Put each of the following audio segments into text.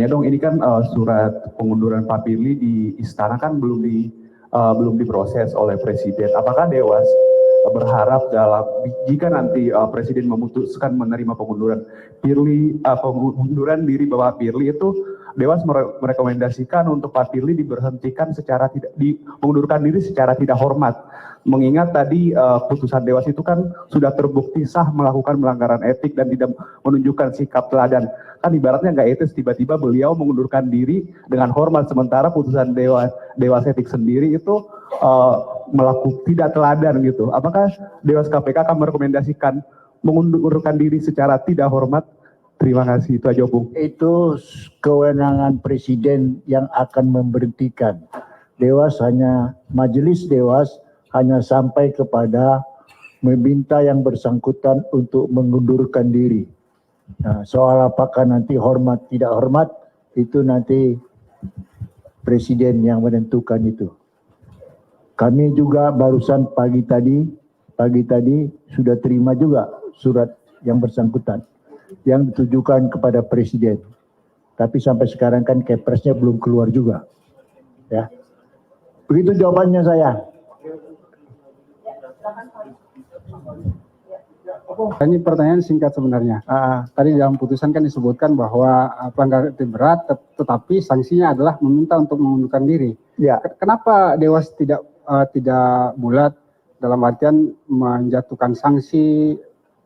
tanya dong, ini kan surat pengunduran Pak Firly di Istana kan belum diproses oleh Presiden. Apakah Dewas berharap jika nanti Presiden memutuskan menerima pengunduran diri Bapak Firly itu, Dewas merekomendasikan untuk Pak Firly diberhentikan mengundurkan diri secara tidak hormat. Mengingat tadi putusan Dewas itu kan sudah terbukti sah melakukan melanggaran etik dan tidak menunjukkan sikap teladan. Kan ibaratnya nggak etis tiba-tiba beliau mengundurkan diri dengan hormat, sementara putusan Dewas Etik sendiri itu tidak teladan gitu. Apakah Dewas KPK akan merekomendasikan mengundurkan diri secara tidak hormat? Terima kasih, itu aja Bung. Itu kewenangan Presiden yang akan memberhentikan. Majelis Dewas hanya sampai kepada meminta yang bersangkutan untuk mengundurkan diri. Nah, soal apakah nanti hormat tidak hormat, itu nanti Presiden yang menentukan itu. Kami juga barusan pagi tadi sudah terima juga surat yang bersangkutan yang ditujukan kepada Presiden. Tapi sampai sekarang kan Kepresnya belum keluar juga. Ya. Begitu jawabannya saya. Ini pertanyaan singkat sebenarnya. Tadi dalam putusan kan disebutkan bahwa pelanggaran etik berat, tetapi sanksinya adalah meminta untuk mengundurkan diri. Ya. Kenapa Dewas tidak bulat dalam artian menjatuhkan sanksi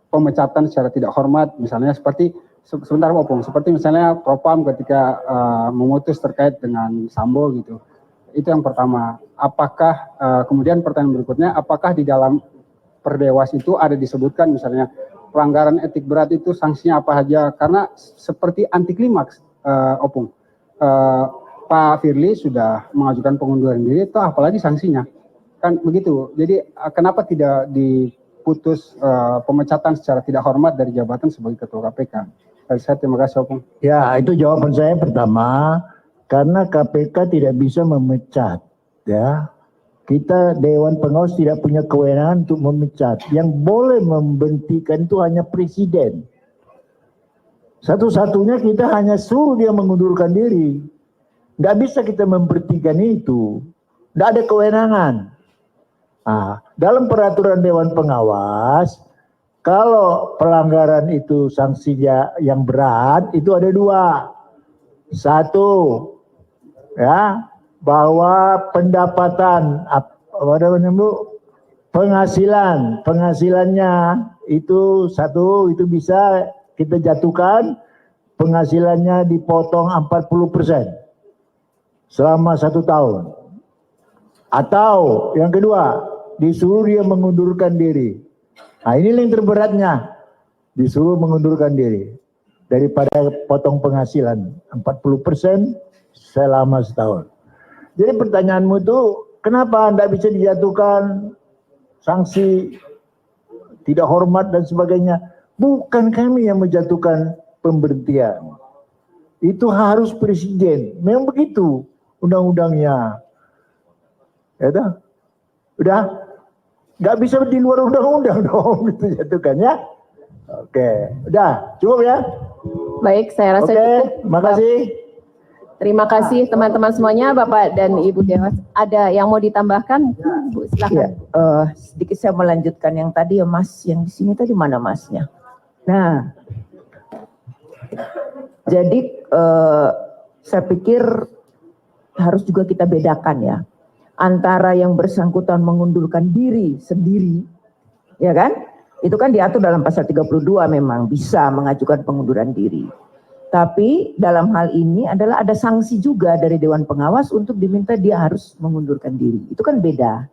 pemecatan secara tidak hormat, misalnya seperti sebentar Opung, seperti misalnya Propam ketika memutus terkait dengan Sambo gitu. Itu yang pertama. Apakah kemudian pertanyaan berikutnya, apakah di dalam Perdewas itu ada disebutkan misalnya pelanggaran etik berat itu sanksinya apa saja? Karena seperti anti klimaks, Opung. Pak Firly sudah mengajukan pengunduran diri, toh apalagi sanksinya, kan begitu. Jadi kenapa tidak diputus pemecatan secara tidak hormat dari jabatan sebagai Ketua KPK? Dari saya terima kasih, Opung. Ya, itu jawaban saya pertama, karena KPK tidak bisa memecat, ya. Kita Dewan Pengawas tidak punya kewenangan untuk memecat. Yang boleh memberhentikan itu hanya Presiden. Satu-satunya kita hanya suruh dia mengundurkan diri. Nggak bisa kita memberhentikan itu. Nggak ada kewenangan. Nah, dalam peraturan Dewan Pengawas, kalau pelanggaran itu sanksinya yang berat, itu ada dua. Satu, ya, bahwa pendapatan penghasilannya itu satu, itu bisa kita jatuhkan penghasilannya dipotong 40% selama 1 tahun. Atau yang kedua, disuruh dia mengundurkan diri. Nah, ini yang terberatnya, disuruh mengundurkan diri daripada potong penghasilan 40% selama 1 tahun. Jadi pertanyaanmu itu kenapa tidak bisa dijatuhkan sanksi tidak hormat dan sebagainya? Bukan kami yang menjatuhkan pemberhentian. Itu harus Presiden. Memang begitu undang-undangnya. Ya, udah nggak bisa di luar undang-undang dong itu jatuhkan ya. Oke, udah cukup ya. Baik, saya rasa cukup. Terima kasih. Terima kasih teman-teman semuanya, Bapak dan Ibu Dewas. Ada yang mau ditambahkan? Bu, silakan. Ya, sedikit saya melanjutkan yang tadi ya Mas, yang di sini tadi mana Masnya? Nah, jadi saya pikir harus juga kita bedakan ya, antara yang bersangkutan mengundurkan diri sendiri, ya kan? Itu kan diatur dalam pasal 32 memang bisa mengajukan pengunduran diri. Tapi dalam hal ini adalah ada sanksi juga dari Dewan Pengawas untuk diminta dia harus mengundurkan diri. Itu kan beda.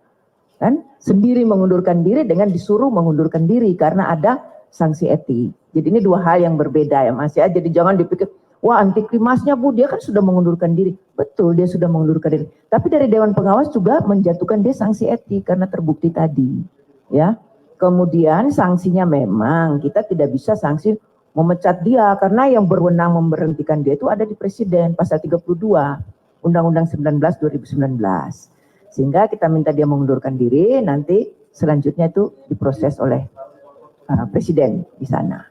Kan? Sendiri mengundurkan diri dengan disuruh mengundurkan diri karena ada sanksi etik. Jadi ini dua hal yang berbeda ya Mas ya. Jadi jangan dipikir, wah anti klimasnya Bu, dia kan sudah mengundurkan diri. Betul, dia sudah mengundurkan diri. Tapi dari Dewan Pengawas juga menjatuhkan dia sanksi etik karena terbukti tadi. Ya. Kemudian sanksinya memang kita tidak bisa sanksi memecat dia karena yang berwenang memberhentikan dia itu ada di Presiden pasal 32 Undang-Undang 19 2019. Sehingga kita minta dia mengundurkan diri, nanti selanjutnya itu diproses oleh Presiden di sana.